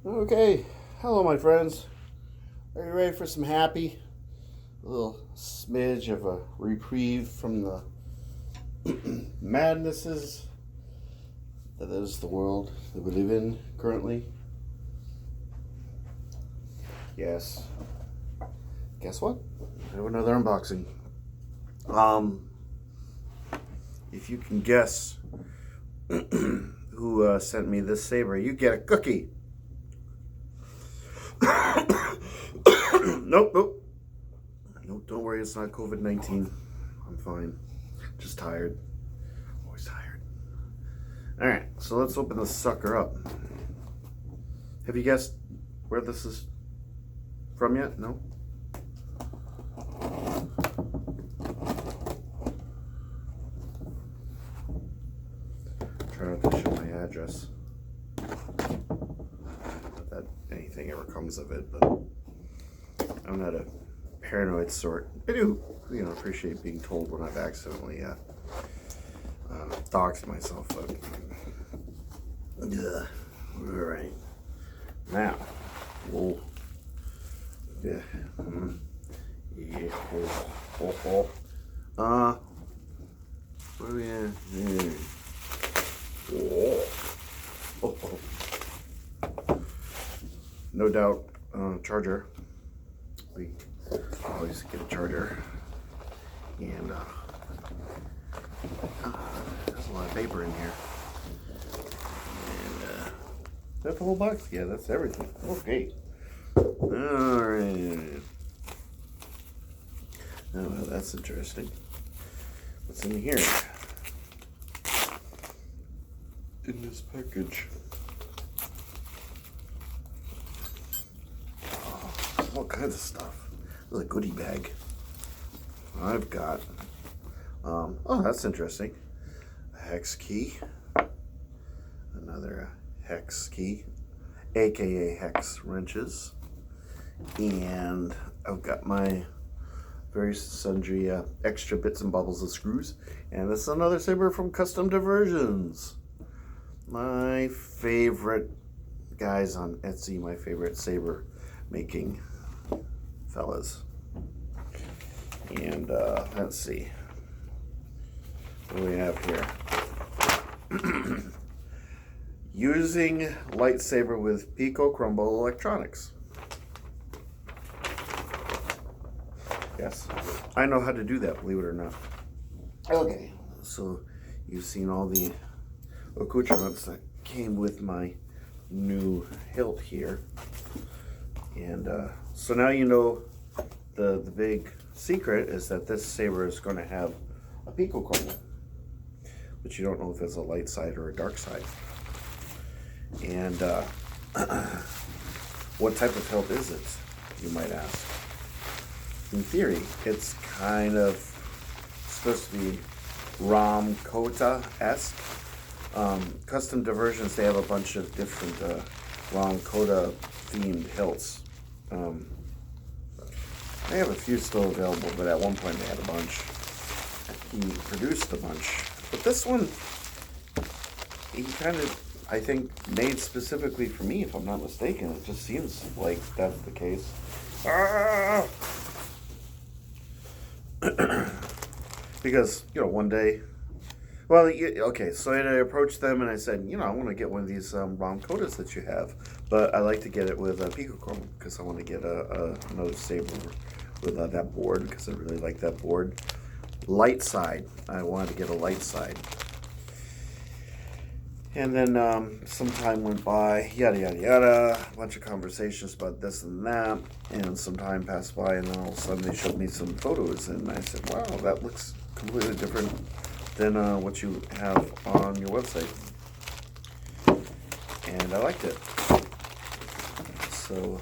Okay, hello my friends. Are you ready for some happy? A little smidge of a reprieve from the madnesses that is the world that we live in currently? Yes. Guess what? I have another unboxing. If you can guess who sent me this saber, you get a cookie. Nope. Nope, don't worry, it's not COVID-19. I'm fine. Just tired. Always tired. Alright, so let's open this sucker up. Have you guessed where this is from yet? No? Try not to show my address. Not that anything ever comes of it, but I'm not a paranoid sort. I do, appreciate being told when I've accidentally doxed myself. But all right, now, whoa, yeah, yeah, what do we have here? Whoa. No doubt, charger. We always get a charger, and there's a lot of paper in here. And is that the whole box? Yeah, that's everything. Okay. All right. Oh, well, that's interesting. What's in here? In this package. All kinds of stuff. There's a goodie bag. I've got, oh, that's interesting. A hex key. Another hex key, aka hex wrenches. And I've got my various sundry extra bits and bobbles of screws. And this is another saber from Custom Diversions. My favorite guys on Etsy, my favorite saber making fellas. And let's see what do we have here. Using lightsaber with Pico Crumble electronics. Yes, I know how to do that, believe it or not. Okay, so you've seen all the accoutrements that came with my new hilt here. And so now you know the big secret is that this saber is going to have a Pico Crumble, but you don't know if it's a light side or a dark side. And what type of hilt is it, you might ask? In theory, it's kind of supposed to be Rahm Kota-esque. Custom Diversions, they have a bunch of different Rahm Kota themed hilts. They have a few still available, but at one point they had a bunch. He produced a bunch. But this one, he kind of, I think, made specifically for me, if I'm not mistaken. It just seems like that's the case. Because, one day, well, okay, so I approached them and I said, I want to get one of these Rahm Kotas that you have, but I like to get it with a Pico Chrome because I want to get another saber with that board because I really like that board. Light side, I wanted to get a light side. And then some time went by, yada, yada, yada, a bunch of conversations about this and that, and some time passed by, and then all of a sudden they showed me some photos, and I said, wow, that looks completely different than what you have on your website. And I liked it. So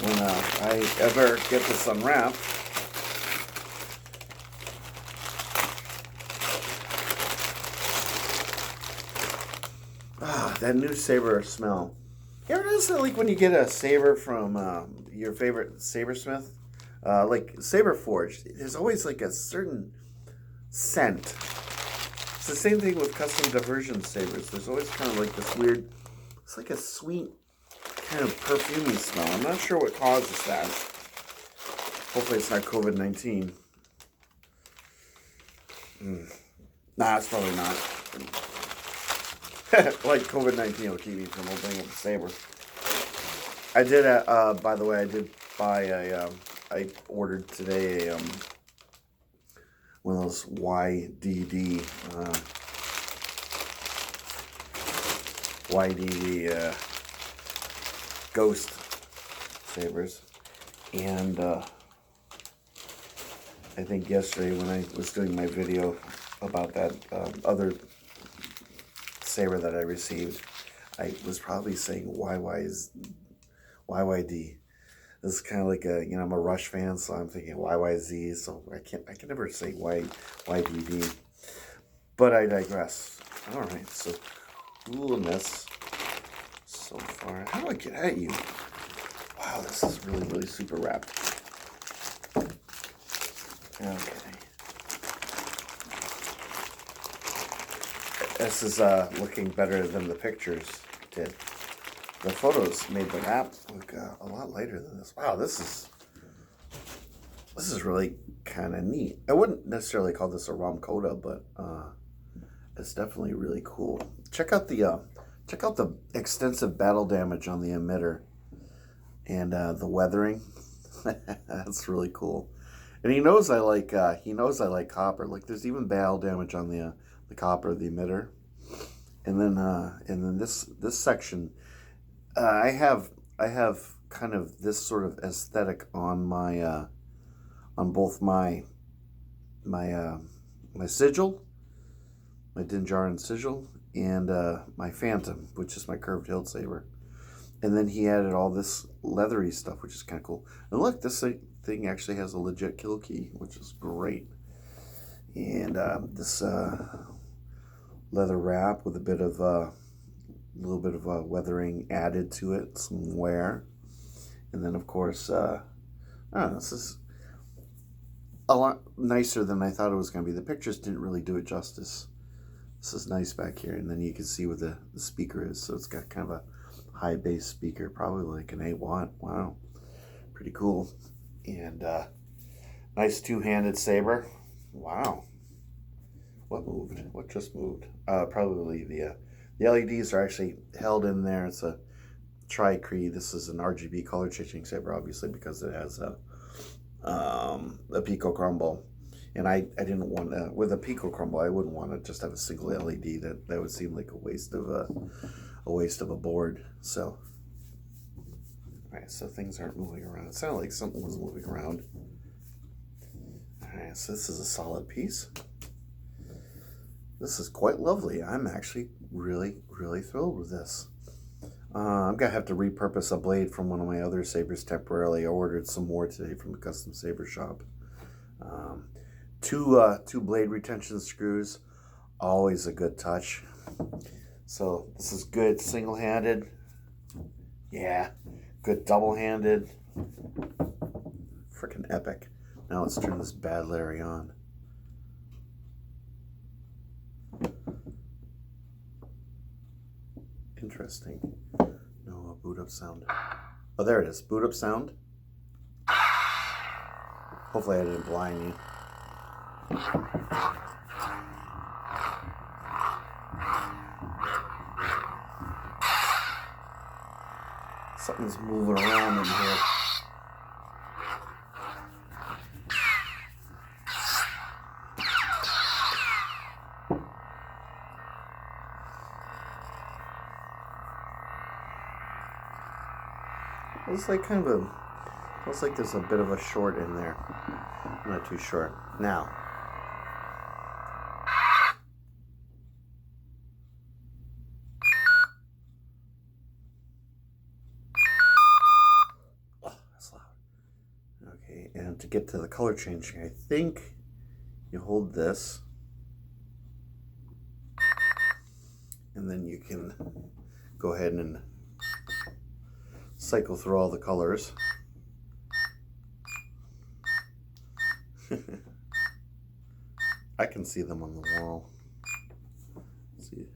when I ever get this unwrapped, that new saber smell. You ever notice that, like, when you get a saber from your favorite sabersmith, like Saber Forged, there's always like a certain scent. It's the same thing with Custom Diversion sabers. There's always kind of like this weird It's like a sweet kind of perfumey smell. I'm not sure what causes that. Hopefully it's not COVID-19. Nah, it's probably not. Like COVID-19 will keep me from opening up the saber. I did, by the way, I did buy I ordered today a, one of those YDD ghost sabers, and I think yesterday when I was doing my video about that other saber that I received, I was probably saying YYD. This is kind of like a, I'm a Rush fan, so I'm thinking YYZ, so I can never say YDD. But I digress. All right, so coolness so far. How do I get at you? Wow, this is really, really super wrapped. Okay. This is looking better than the pictures did. The photos made the wrap look a lot lighter than this. Wow, this is really kind of neat. I wouldn't necessarily call this a Rahm Kota, but it's definitely really cool. Check out the extensive battle damage on the emitter and the weathering. That's really cool. And he knows I like copper. Like there's even battle damage on the copper, the emitter, and then this section. I have kind of this sort of aesthetic on my on both my sigil, my Diversions sigil, and my Phantom, which is my curved hilt saber. And then he added all this leathery stuff, which is kind of cool. And look, this thing actually has a legit kill key, which is great. And this leather wrap with a little bit of weathering added to it, some wear. And then, of course, this is a lot nicer than I thought it was going to be. The pictures didn't really do it justice. This is nice back here, and then you can see where the speaker is. So it's got kind of a high bass speaker, probably like an 8-watt. Wow, pretty cool. And nice two-handed saber. Wow. What moved? What just moved? Probably the LEDs are actually held in there. It's a Tri-Cree. This is an RGB color changing saber, obviously, because it has a Pico crumble. And I didn't want to, with a Pico crumble, I wouldn't want to just have a single LED. That would seem like a waste of a board. So, all right, so things aren't moving around. It sounded like something was moving around. All right, so this is a solid piece. This is quite lovely. I'm actually really, really thrilled with this. I'm going to have to repurpose a blade from one of my other sabers temporarily. I ordered some more today from the custom saber shop. Two blade retention screws, always a good touch. So this is good single-handed. Yeah, good double-handed. Freaking epic. Now let's turn this bad Larry on. Interesting. No boot up sound. Oh, there it is. Boot up sound. Hopefully I didn't blind you. Something's moving around in here. It's like kind of looks like there's a bit of a short in there. Not too short. Now. Oh, that's loud. Okay, and to get to the color changing, I think you hold this. And then you can go ahead and cycle through all the colors. I can see them on the wall. Let's see.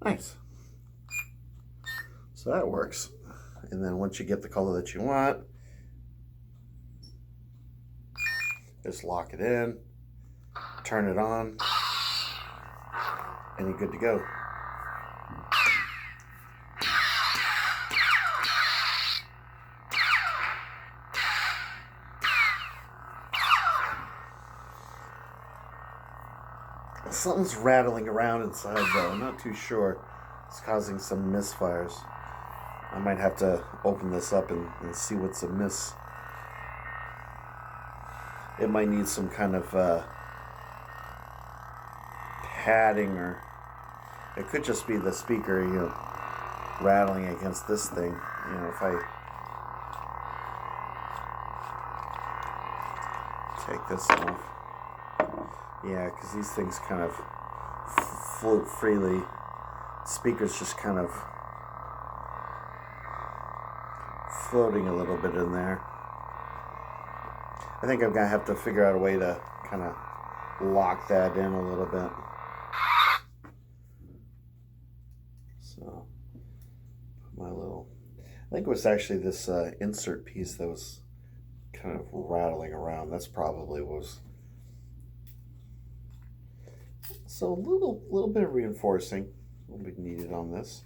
Nice. So that works. And then once you get the color that you want, just lock it in, turn it on, and you're good to go. Something's rattling around inside though. I'm not too sure. It's causing some misfires. I might have to open this up and see what's amiss. It might need some kind of padding, or it could just be the speaker, rattling against this thing. If I take this off. Yeah, because these things kind of float freely. Speaker's just kind of floating a little bit in there. I think I'm going to have to figure out a way to kind of lock that in a little bit. So, my little... I think it was actually this insert piece that was kind of rattling around. That's probably what was... So a little bit of reinforcing will be needed on this.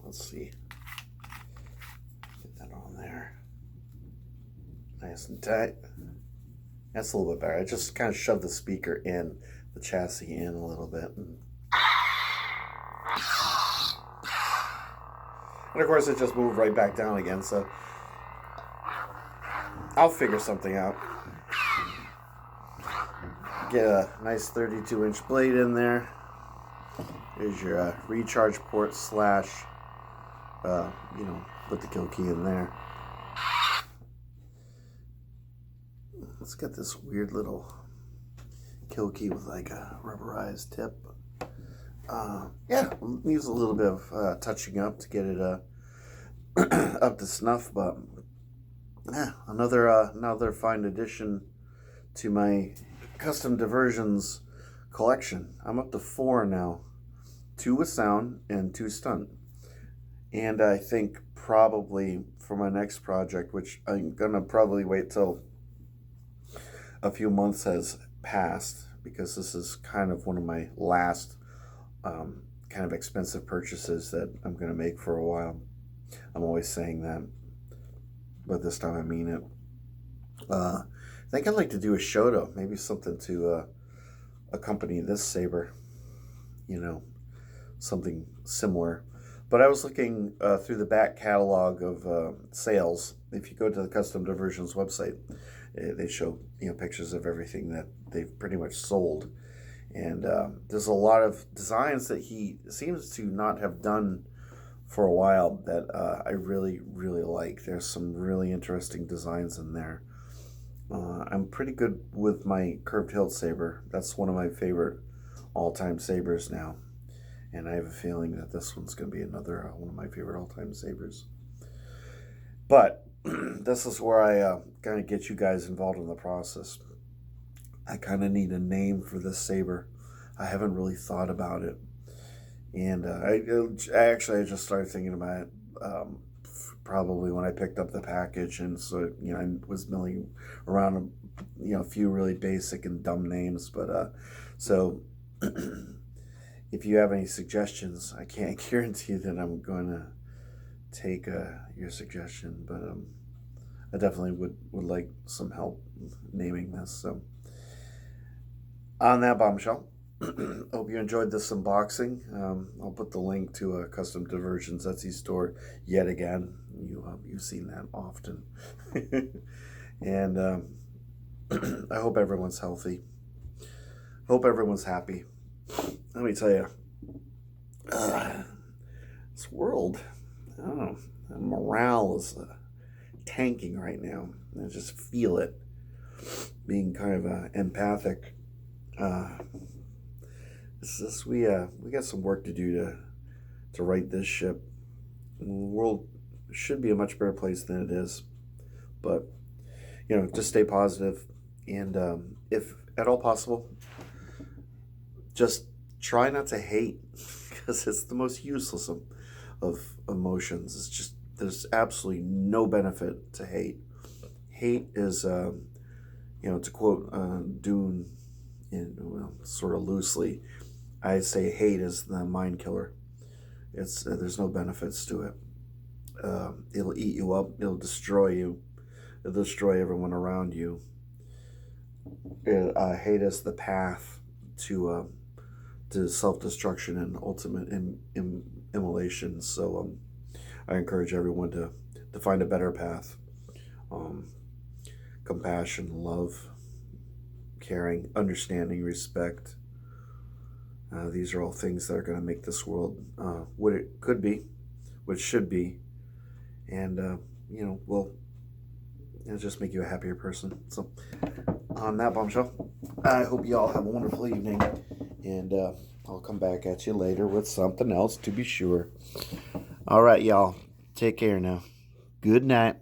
Let's see. Get that on there. Nice and tight. That's a little bit better. I just kind of shoved the speaker in, the chassis in a little bit. And of course it just moved right back down again, so I'll figure something out. Get a nice 32-inch blade in there. There's your recharge port slash, put the kill key in there. Let's get this weird little kill key with like a rubberized tip. Yeah, needs a little bit of touching up to get it up to snuff, but yeah, another fine addition to my custom diversions collection. I'm up to 4 now, 2 with sound and 2 stunt. And I think probably for my next project, which I'm gonna probably wait till a few months has passed, because this is kind of one of my last kind of expensive purchases that I'm gonna make for a while. I'm always saying that, but this time I mean it. I think I'd like to do a Kota, maybe something to accompany this saber, something similar. But I was looking through the back catalog of sales. If you go to the Custom Diversions website, they show pictures of everything that they've pretty much sold. And there's a lot of designs that he seems to not have done for a while that I really, really like. There's some really interesting designs in there. I'm pretty good with my curved hilt saber. That's one of my favorite all-time sabers now. And I have a feeling that this one's going to be another one of my favorite all-time sabers. But this is where I kind of get you guys involved in the process. I kind of need a name for this saber. I haven't really thought about it. And I just started thinking about it probably when I picked up the package, and so I was milling around a few really basic and dumb names, but so if you have any suggestions, I can't guarantee that I'm going to take your suggestion, but I definitely would like some help naming this. So on that bombshell, hope you enjoyed this unboxing. I'll put the link to a Custom Diversions Etsy store yet again. You've seen that often. And I hope everyone's healthy. Hope everyone's happy. Let me tell you, this world, I don't know, morale is tanking right now. I just feel it. Being kind of empathic. We got some work to do to right this ship. The world should be a much better place than it is, but just stay positive, and if at all possible, just try not to hate, because it's the most useless of emotions. It's just, there's absolutely no benefit to hate. Hate is, to quote Dune, sort of loosely, I say hate is the mind killer. It's there's no benefits to it. It'll eat you up. It'll destroy you. It'll destroy everyone around you. Hate is the path to self-destruction and ultimate immolation. So I encourage everyone to find a better path. Compassion, love, caring, understanding, respect. These are all things that are going to make this world what it could be, what it should be, and will just make you a happier person. So, on that bombshell, I hope you all have a wonderful evening, and I'll come back at you later with something else, to be sure. All right, y'all. Take care now. Good night.